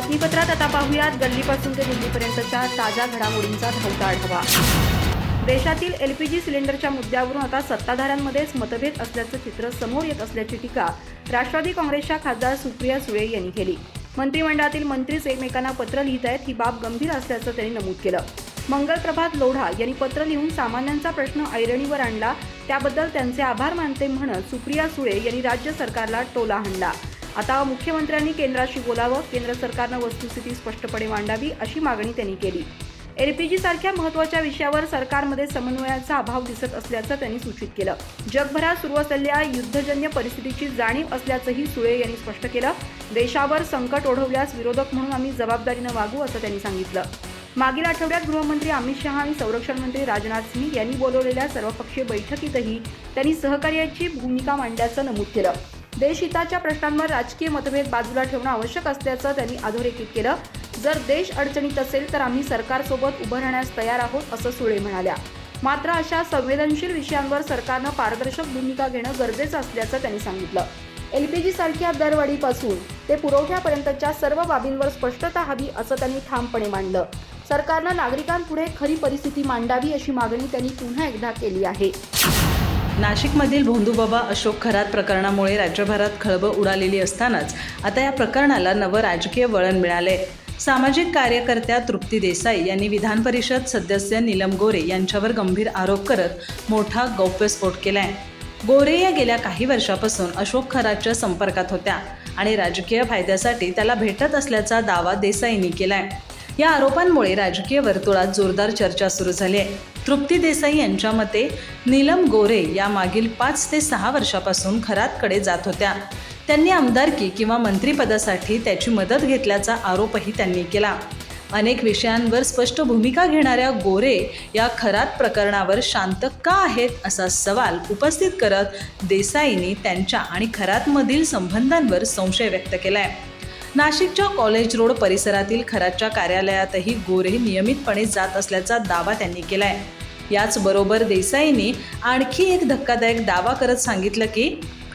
बातमीपत्रात आता पाहूयात गल्लीपासून ते दिल्लीपर्यंतच्या ताज्या घडामोडींचा धावता आढावा। देशातील एलपीजी सिलेंडरच्या मुद्द्यावरून आता सत्ताधाऱ्यांमध्येच मतभेद असल्याचं चित्र समोर येत असल्याची टीका राष्ट्रवादी काँग्रेसच्या खासदार सुप्रिया सुळे यांनी केली। मंत्रिमंडळातील मंत्रीच एकमेकांना पत्र लिहित आहेत ही बाब गंभीर असल्याचं त्यांनी नमूद केलं। मंगलप्रभात लोढा यांनी पत्र लिहून सामान्यांचा प्रश्न ऐरणीवर आणला, त्याबद्दल त्यांचे आभार मानते म्हणत सुप्रिया सुळे यांनी राज्य सरकारला टोला हाणला। आता मुख्यमंत्र्यांनी केंद्राशी बोलावं, केंद्र सरकारनं वस्तुस्थिती स्पष्टपणे मांडावी अशी मागणी त्यांनी केली। एलपीजी सारख्या महत्त्वाच्या विषयावर सरकारमध्ये समन्वयाचा अभाव दिसत असल्याचं त्यांनी सूचित केलं। जगभरात सुरू असलेल्या युद्धजन्य परिस्थितीची जाणीव असल्याचंही सुळे यांनी स्पष्ट केलं। देशावर संकट ओढवल्यास विरोधक म्हणून आम्ही जबाबदारीनं वागू असं त्यांनी सांगितलं। मागील आठवड्यात गृहमंत्री अमित शहा आणि संरक्षण मंत्री राजनाथ सिंह यांनी बोलवलेल्या सर्वपक्षीय बैठकीतही त्यांनी सहकार्याची भूमिका मांडल्याचं नमूद केलं। देशहिताच्या प्रश्नांवर राजकीय मतभेद बाजूला ठेवणं आवश्यक असल्याचं त्यांनी अधोरेखित केलं। जर देश अडचणीत असेल तर आम्ही सरकारसोबत उभं राहण्यास तयार आहोत असं सुळे म्हणाल्या। मात्र अशा संवेदनशील विषयांवर सरकारनं पारदर्शक भूमिका घेणं गरजेचं असल्याचं त्यांनी सांगितलं। एलपीजी सारख्या दरवाढीपासून ते पुरवठ्यापर्यंतच्या सर्व बाबींवर स्पष्टता हवी असं त्यांनी ठामपणे मांडलं। सरकारनं नागरिकांपुढे खरी परिस्थिती मांडावी अशी मागणी त्यांनी पुन्हा एकदा केली आहे। नाशिकमधील भोंदूबाबा अशोक खरात प्रकरणामुळे राज्यभरात खळबळ उडालेली असतानाच आता या प्रकरणाला नवं राजकीय वळण मिळाले। सामाजिक कार्यकर्त्या तृप्ती देसाई यांनी विधान परिषद सदस्य नीलम गोरे यांच्यावर गंभीर आरोप करत मोठा गौप्यस्फोट केलाय। गोरे या गेल्या काही वर्षापासून अशोक खरातच्या संपर्कात होत्या आणि राजकीय फायद्यासाठी त्याला भेटत असल्याचा दावा देसाईंनी केलाय। या आरोपांमुळे राजकीय वर्तुळात जोरदार चर्चा सुरू झाली आहे। तृप्ती देसाई यांच्या मते नीलम गोरे या मागील 5 ते 6 वर्षापासून खरातकडे जात होत्या। त्यांनी आमदारकी किंवा मंत्रिपदासाठी त्याची मदत घेतल्याचा आरोपही त्यांनी केला। अनेक विषयांवर स्पष्ट भूमिका घेणाऱ्या गोरे या खरात प्रकरणावर शांत का आहेत असा सवाल उपस्थित करत देसाईंनी त्यांच्या आणि खरातमधील संबंधांवर संशय व्यक्त केलाय। नाशिकच्या कॉलेज रोड परिसरातील खरातच्या कार्यालयातही गोरे नियमितपणे जात असल्याचा दावा त्यांनी केलाय। याचबरोबर देसाईंनी आणखी एक धक्कादायक दावा करत सांगितलं की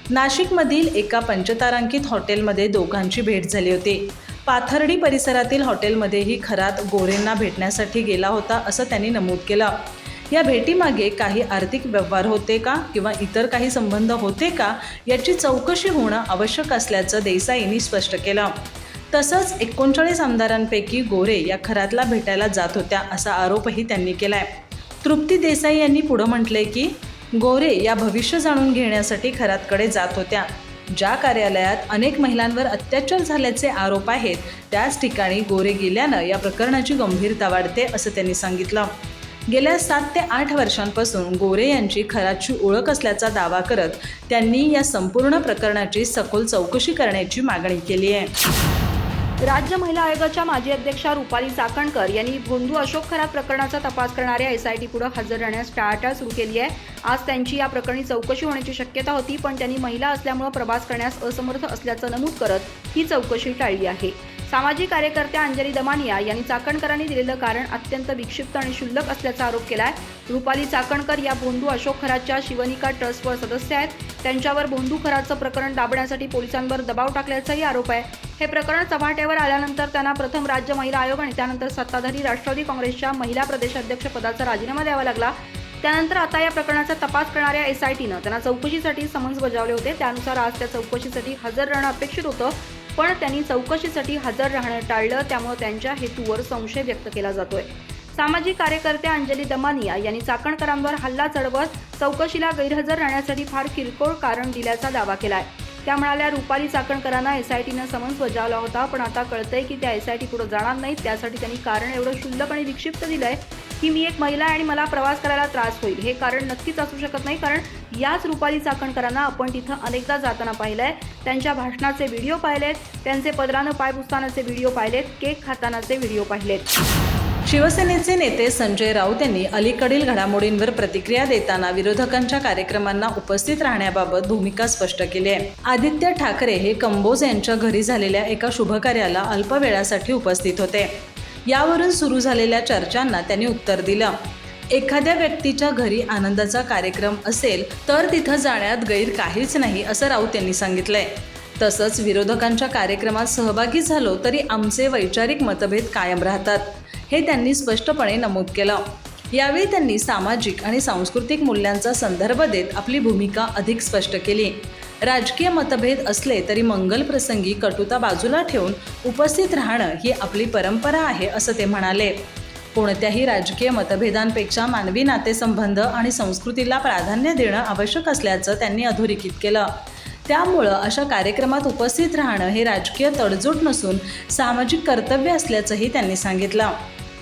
नाशिकमधील एका पंचतारांकित हॉटेलमध्ये दोघांची भेट झाली होती। पाथर्डी परिसरातील हॉटेलमध्येही खरात गोरेंना भेटण्यासाठी गेला होता असं त्यांनी नमूद केलं। या भेटीमागे काही आर्थिक व्यवहार होते का किंवा इतर काही संबंध होते का याची चौकशी होणं आवश्यक असल्याचं देसाईंनी स्पष्ट केलं। तसंच 39 आमदारांपैकी गोरे या खरातला भेटायला जात होत्या असा आरोपही त्यांनी केलाय। तृप्ती देसाई यांनी पुढं म्हटलंय की गोरे या भविष्य जाणून घेण्यासाठी खरातकडे जात होत्या। ज्या कार्यालयात अनेक महिलांवर अत्याचार झाल्याचे आरोप आहेत त्याच ठिकाणी गोरे गेल्यानं या प्रकरणाची गंभीरता वाढते असं त्यांनी सांगितलं। गेल्या 7 ते 8 वर्षांपासून गोरे यांची खरातची ओळख असल्याचा दावा करत त्यांनी या संपूर्ण प्रकरणाची सखोल चौकशी करण्याची मागणी केली आहे। राज्य महिला आयोगाच्या माजी अध्यक्षा रुपाली चाकणकर यांनी भोंदू अशोक खरात प्रकरणाचा तपास करणाऱ्या एसआयटी पुढे हजर राहण्यास टाळाटाळ सुरू केली आहे। आज त्यांची या प्रकरणी चौकशी होण्याची शक्यता होती, पण त्यांनी महिला असल्यामुळे प्रवास करण्यास असमर्थ असल्याचं नमूद करत ही चौकशी टाळली आहे। सामाजिक कार्यकर्त्या अंजली दमानिया यांनी चाकणकरांनी दिलेलं कारण अत्यंत विक्षिप्त आणि क्षुल्लक असल्याचा आरोप केलाय। रुपाली चाकणकर या भोंदू अशोक खरातच्या शिवनिका ट्रस्टवर सदस्य आहेत। त्यांच्यावर भोंदू खरातचं प्रकरण दाबण्यासाठी पोलिसांवर दबाव टाकल्याचाही आरोप आहे। हे प्रकरण चव्हाट्यावर आल्यानंतर त्यांना प्रथम राज्य महिला आयोग आणि त्यानंतर सत्ताधारी राष्ट्रवादी काँग्रेसच्या महिला प्रदेशाध्यक्ष पदाचा राजीनामा द्यावा लागला। त्यानंतर आता या प्रकरणाचा तपास करणाऱ्या एसआयटीनं त्यांना चौकशीसाठी समन्स बजावले होते। त्यानुसार आज त्या चौकशीसाठी हजर राहणं अपेक्षित होतं, पण त्यांनी चौकशीसाठी हजर राहणं टाळलं, त्यामुळे त्यांच्या हेतूवर संशय व्यक्त केला जातोय। सामाजिक कार्यकर्त्या अंजली दमानिया यांनी चाकणकरांवर हल्ला चढवत चौकशीला गैरहजर राहण्यासाठी फार किरकोळ कारण दिल्याचा दावा केलाय। त्या म्हणाल्या, रुपाली चाकणकरांना एसआयटीनं समन्स बजावला होता, पण आता कळतंय की त्या एसआयटी पुढे जाणार नाहीत। त्यासाठी त्यांनी कारण एवढं क्षुल्लक आणि विक्षिप्त दिलंय की मी एक महिला आहे आणि मला प्रवास करायला त्रास होईल। हे कारण नक्कीच असू शकत नाही, कारण याच रुपाली चाकणकरांना आपण तिथं अनेकदा जाताना पाहिलंय। त्यांच्या भाषणाचे व्हिडिओ पाहिलेत, त्यांचे पदरानं पाय पुसतानाचे व्हिडिओ पाहिलेत, केक खातानाचे व्हिडिओ पाहिलेत। शिवसेनेचे नेते संजय राऊत यांनी अलीकडील घडामोडींवर प्रतिक्रिया देताना विरोधकांच्या कार्यक्रमांना उपस्थित राहण्याबाबत भूमिका स्पष्ट केली आहे। आदित्य ठाकरे हे कंबोज यांच्या घरी झालेल्या एका शुभकार्याला अल्प वेळासाठी उपस्थित होते। यावरून सुरू झालेल्या चर्चांना त्यांनी उत्तर दिलं। एखाद्या व्यक्तीच्या घरी आनंदाचा कार्यक्रम असेल तर तिथं जाण्यात गैर काहीच नाही असं राऊत यांनी सांगितलंय। तसंच विरोधकांच्या कार्यक्रमात सहभागी झालो तरी आमचे वैचारिक मतभेद कायम राहतात, हे त्यांनी स्पष्टपणे नमूद केलं. यावेळी त्यांनी सामाजिक आणि सांस्कृतिक मूल्यांचा संदर्भ देत आपली भूमिका अधिक स्पष्ट केली. राजकीय मतभेद असले तरी मंगल प्रसंगी कटुता बाजूला ठेवून उपस्थित राहणं ही आपली परंपरा आहे, असं ते म्हणाले. कोणत्याही राजकीय मतभेदांपेक्षा मानवी नातेसंबंध आणि संस्कृतीला प्राधान्य देणं आवश्यक असल्याचं त्यांनी अधोरेखित केलं. त्यामुळं अशा कार्यक्रमात उपस्थित राहणं हे राजकीय तडजोड नसून सामाजिक कर्तव्य असल्याचंही त्यांनी सांगितलं.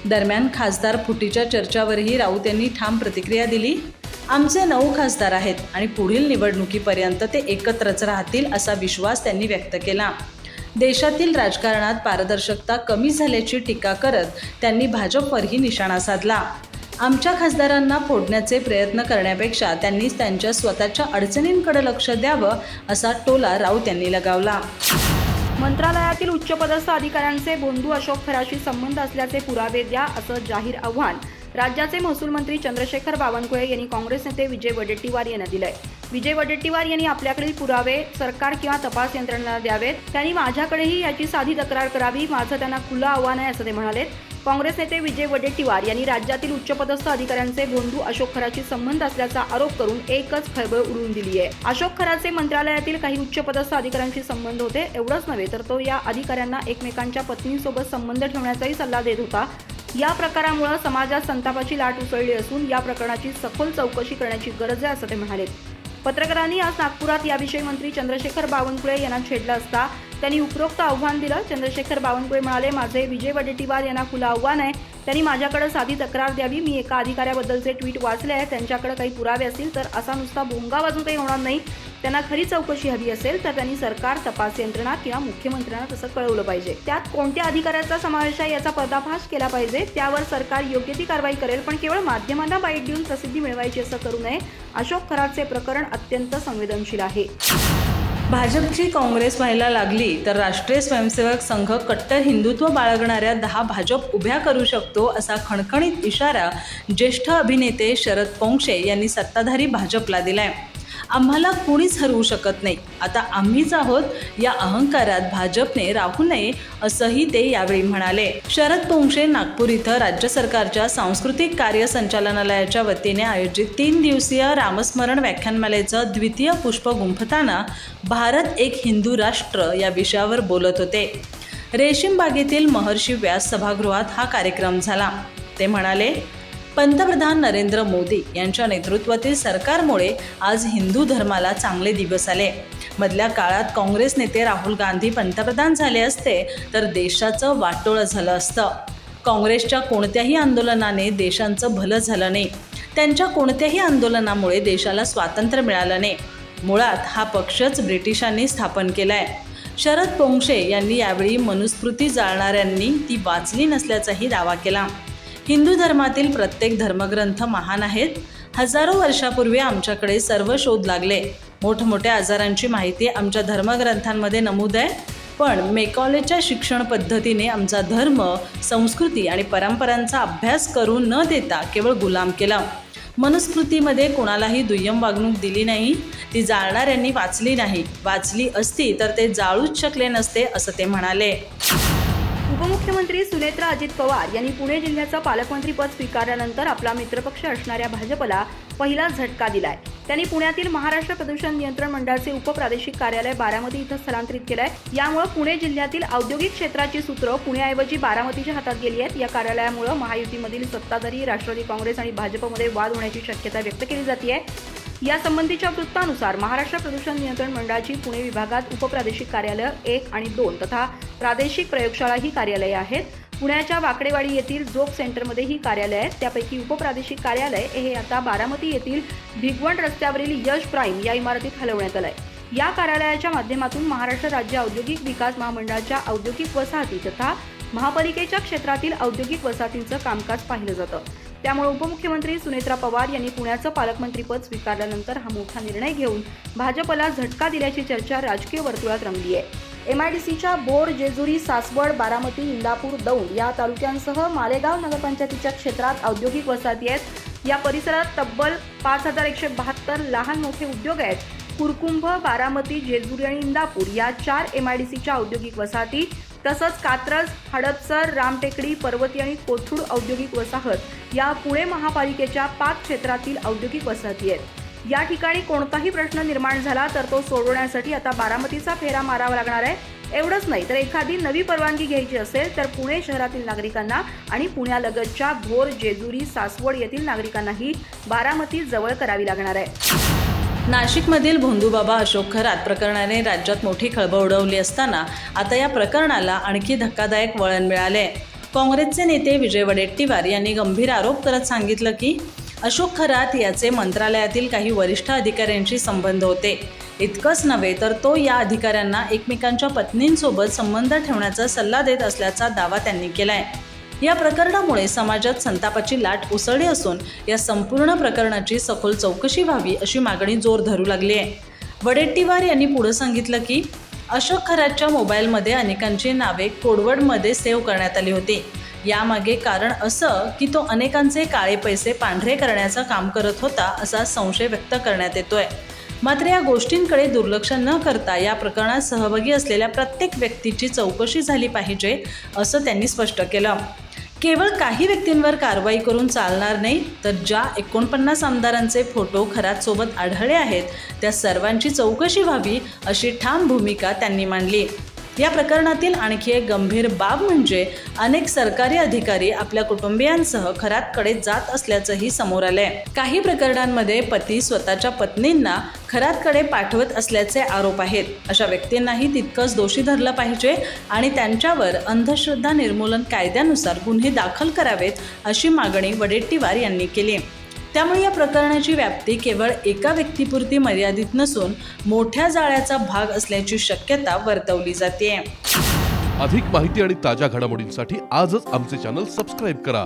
दरम्यान खासदार फुटीच्या चर्चावरही राऊत यांनी ठाम प्रतिक्रिया दिली. आमचे 9 खासदार आहेत आणि पुढील निवडणुकीपर्यंत ते एकत्रच राहतील असा विश्वास त्यांनी व्यक्त केला. देशातील राजकारणात पारदर्शकता कमी झाल्याची टीका करत त्यांनी भाजपवरही निशाणा साधला. आमच्या खासदारांना फोडण्याचे प्रयत्न करण्यापेक्षा त्यांनी त्यांच्या स्वतःच्या अडचणींकडे लक्ष द्यावं असा टोला राऊत यांनी लगावला. मंत्रालयातील उच्चपदस्थ अधिकाऱ्यांचे भोंदू अशोक खराशी संबंध असल्याचे पुरावे द्या, असं जाहीर आव्हान राज्याचे महसूल मंत्री चंद्रशेखर बावनकुळे यांनी काँग्रेस नेते विजय वडेट्टीवार यांना दिलंय. विजय वडेट्टीवार यांनी आपल्याकडील पुरावे सरकार किंवा तपास यंत्रणेला द्यावेत. त्यांनी माझ्याकडेही याची साधी तक्रार करावी, माझं त्यांना खुलं आव्हान आहे, असं ते म्हणाले. काँग्रेस नेते विजय वडेट्टीवार यांनी राज्यातील उच्चपदस्थ अधिकाऱ्यांचे भोंदू अशोक खराशी संबंध असल्याचा आरोप करून एकच खळबळ उडवून दिली आहे. अशोक खराचे मंत्रालयातील काही उच्चपदस्थ अधिकाऱ्यांशी संबंध होते. एवढंच नव्हे तर तो या अधिकाऱ्यांना एकमेकांच्या पत्नींसोबत संबंध ठेवण्याचाही सल्ला देत होता. या प्रकारामुळे समाजात संतापाची लाट उसळली असून या प्रकरणाची सखोल चौकशी करण्याची गरज आहे, असं ते म्हणाले. पत्रकारांनी आज नागपुरात याविषयी मंत्री चंद्रशेखर बावनकुळे यांना छेडलं असता त्यांनी उपरोक्त आव्हान दिलं. चंद्रशेखर बावनकुळे म्हणाले, माझे विजय वडेट्टीवार यांना खुलं आव्हान आहे. त्यांनी माझ्याकडे साधी तक्रार द्यावी. मी एका अधिकाऱ्याबद्दलचे ट्विट वाचले आहे. त्यांच्याकडे काही पुरावे असतील तर असा नुसता भोंगा वाजून काही होणार नाही. त्यांना खरी चौकशी हवी असेल तर त्यांनी सरकार, तपास यंत्रणा किंवा मुख्यमंत्र्यांना तसं कळवलं पाहिजे. त्यात कोणत्या अधिकाऱ्याचा समावेश आहे याचा पर्दाफाश केला पाहिजे. त्यावर सरकार योग्य ती कारवाई करेल, पण केवळ माध्यमांना बाईट देऊन प्रसिद्धी मिळवायची असं करू नये. अशोक खराचे प्रकरण अत्यंत संवेदनशील आहे. भाजपची काँग्रेस व्हायला लागली तर राष्ट्रीय स्वयंसेवक संघ कट्टर हिंदुत्व बाळगणाऱ्या 10 भाजप उभ्या करू शकतो, असा खणखणीत इशारा ज्येष्ठ अभिनेते शरद पोंक्षे यांनी सत्ताधारी भाजपला दिलाय. आम्हाला कुणीच हरवू शकत नाही, आता आम्हीच आहोत या अहंकारात भाजपने राहू नये, असंही ते यावेळी म्हणाले. शरद पोंक्षे नागपूर इथं राज्य सरकारच्या सांस्कृतिक कार्य संचालनालयाच्या वतीने आयोजित 3 दिवसीय रामस्मरण व्याख्यानमालेचं द्वितीय पुष्प गुंफताना भारत एक हिंदू राष्ट्र या विषयावर बोलत होते. रेशीम बागेतील महर्षी व्यास सभागृहात हा कार्यक्रम झाला. ते म्हणाले, पंतप्रधान नरेंद्र मोदी यांच्या नेतृत्वातील सरकारमुळे आज हिंदू धर्माला चांगले दिवस आले. मधल्या काळात काँग्रेस नेते राहुल गांधी पंतप्रधान झाले असते तर देशाचं वाटोळं झालं असतं. काँग्रेसच्या कोणत्याही आंदोलनाने देशांचं भलं झालं नाही. त्यांच्या कोणत्याही आंदोलनामुळे देशाला स्वातंत्र्य मिळालं नाही. मुळात हा पक्षच ब्रिटिशांनी स्थापन केलाय. शरद पोंक्षे यांनी यावेळी मनुस्मृती जाळणाऱ्यांनी ती वाचली नसल्याचाही दावा केला. हिंदू धर्मातील प्रत्येक धर्मग्रंथ महान आहेत. हजारो वर्षापूर्वी आमच्याकडे सर्व शोध लागले. मोठमोठ्या आजारांची माहिती आमच्या धर्मग्रंथांमध्ये नमूद आहे. पण मेकॉलेच्या शिक्षण पद्धतीने आमचा धर्म, संस्कृती आणि परंपरांचा अभ्यास करू न देता केवळ गुलाम केला. मनुस्मृतीमध्ये कोणालाही दुय्यम वागणूक दिली नाही. ती जाळणाऱ्यांनी वाचली नाही. वाचली असती तर ते जाळूच शकले नसते, असं ते म्हणाले. उपमुख्यमंत्री सुनेत्रा अजित पवार यांनी पुणे जिल्ह्याचं पालकमंत्रीपद स्वीकारल्यानंतर आपला मित्रपक्ष असणाऱ्या भाजपला पहिला झटका दिलाय. त्यांनी पुण्यातील महाराष्ट्र प्रदूषण नियंत्रण मंडळाचे उपप्रादेशिक कार्यालय बारामती इथं स्थलांतरित केलंय. यामुळे पुणे जिल्ह्यातील औद्योगिक क्षेत्राची सूत्र पुण्याऐवजी बारामतीच्या हातात गेली आहेत. या कार्यालयामुळे महायुतीमधील सत्ताधारी राष्ट्रवादी काँग्रेस आणि भाजपमध्ये वाद होण्याची शक्यता व्यक्त केली जाते. यासंबंधीच्या वृत्तानुसार महाराष्ट्र प्रदूषण नियंत्रण मंडळाची पुणे विभागात उपप्रादेशिक कार्यालय 1 आणि 2 तथा प्रादेशिक प्रयोगशाळा ही कार्यालये आहेत. पुण्याच्या वाकडेवाडी येथील जोग सेंटरमध्ये ही कार्यालय आहेत. त्यापैकी उपप्रादेशिक कार्यालय हे आता बारामती येथील भिगवण रस्त्यावरील यश प्राईम या इमारतीत हलवण्यात आलंय. या कार्यालयाच्या माध्यमातून महाराष्ट्र राज्य औद्योगिक विकास महामंडळाच्या औद्योगिक वसाहती तथा महापालिकेच्या क्षेत्रातील औद्योगिक वसाहतींचं कामकाज पाहिलं जातं. त्यामुळे उपमुख्यमंत्री सुनेत्रा पवार यांनी पुण्याचं पालकमंत्रीपद स्वीकारल्यानंतर हा मोठा निर्णय घेऊन भाजपला झटका दिल्याची चर्चा राजकीय वर्तुळात रंगली आहे. MIDCच्या बोर, जेजुरी, सासवड, बारामती, इंदापूर, दौंड या तालुक्यांसह मालेगाव नगरपंचायतीच्या क्षेत्रात औद्योगिक वसाहती आहेत. या परिसरात तब्बल 5172 लहान मोठे उद्योग आहेत. कुरकुंभ, बारामती, जेजुरी आणि इंदापूर या 4 MIDCच्या औद्योगिक वसाहती तसंच कात्रज, हडपसर, रामटेकडी, पर्वती आणि कोथरूड औद्योगिक वसाहत या पुणे महापालिकेच्या 5 क्षेत्रातील औद्योगिक वसाहती आहेत. या ठिकाणी कोणताही प्रश्न निर्माण झाला तर तो सोडवण्यासाठी आता बारामतीचा फेरा मारावा लागणार आहे. एवढंच नाही तर एखादी नवी परवानगी घ्यायची असेल तर पुणे शहरातील नागरिकांना आणि पुण्यालगतच्या भोर, जेजुरी, सासवड येथील नागरिकांनाही बारामती जवळ करावी लागणार आहे. नाशिकमधील भोंदूबाबा अशोक खरात प्रकरणाने राज्यात मोठी खळबळ उडवली असताना आता या प्रकरणाला आणखी धक्कादायक वळण मिळाले. काँग्रेसचे नेते विजय वडेट्टीवार यांनी गंभीर आरोप करत सांगितलं की अशोक खरात याचे मंत्रालयातील काही वरिष्ठ अधिकाऱ्यांशी संबंध होते. इतकंच नव्हे तर तो या अधिकाऱ्यांना एकमेकांच्या पत्नींसोबत संबंध ठेवण्याचा सल्ला देत असल्याचा दावा त्यांनी केलाय. या प्रकरणामुळे समाजात संतापाची लाट उसळली असून या संपूर्ण प्रकरणाची सखोल चौकशी व्हावी अशी मागणी जोर धरू लागली आहे. वडेट्टीवार यांनी पुढे सांगितलं की अशोक खरातच्या मोबाईलमध्ये अनेकांची नावे कोडवर्डमध्ये सेव्ह करण्यात आली होती. यामागे कारण असं की तो अनेकांचे काळे पैसे पांढरे करण्याचं काम करत होता असा संशय व्यक्त करण्यात येतोय. मात्र या गोष्टींकडे दुर्लक्ष न करता या प्रकरणात सहभागी असलेल्या प्रत्येक व्यक्तीची चौकशी झाली पाहिजे असं त्यांनी स्पष्ट केलं. केवळ काही व्यक्तींवर कारवाई करून चालणार नाही तर ज्या 49 आमदारांचे फोटो खरातसोबत आढळले आहेत त्या सर्वांची चौकशी व्हावी अशी ठाम भूमिका त्यांनी मांडली. या प्रकरणातील आणखी एक गंभीर बाब म्हणजे अनेक सरकारी अधिकारी आपल्या कुटुंबियांसह खरातकडे जात असल्याचंही समोर आलंय. काही प्रकरणांमध्ये पती स्वतःच्या पत्नींना खरातकडे पाठवत असल्याचे आरोप आहेत. अशा व्यक्तींनाही तितकंच दोषी धरलं पाहिजे आणि त्यांच्यावर अंधश्रद्धा निर्मूलन कायद्यानुसार गुन्हे दाखल करावेत अशी मागणी वडेट्टीवार यांनी केली. त्यामुळे या प्रकरणाची व्याप्ती केवळ एका व्यक्तीपुरती मर्यादित नसून मोठ्या जाळ्याचा भाग असल्याची शक्यता वर्तवली जाते. अधिक माहिती आणि ताज्या घडामोडींसाठी आजच आमचे चॅनल सबस्क्राईब करा.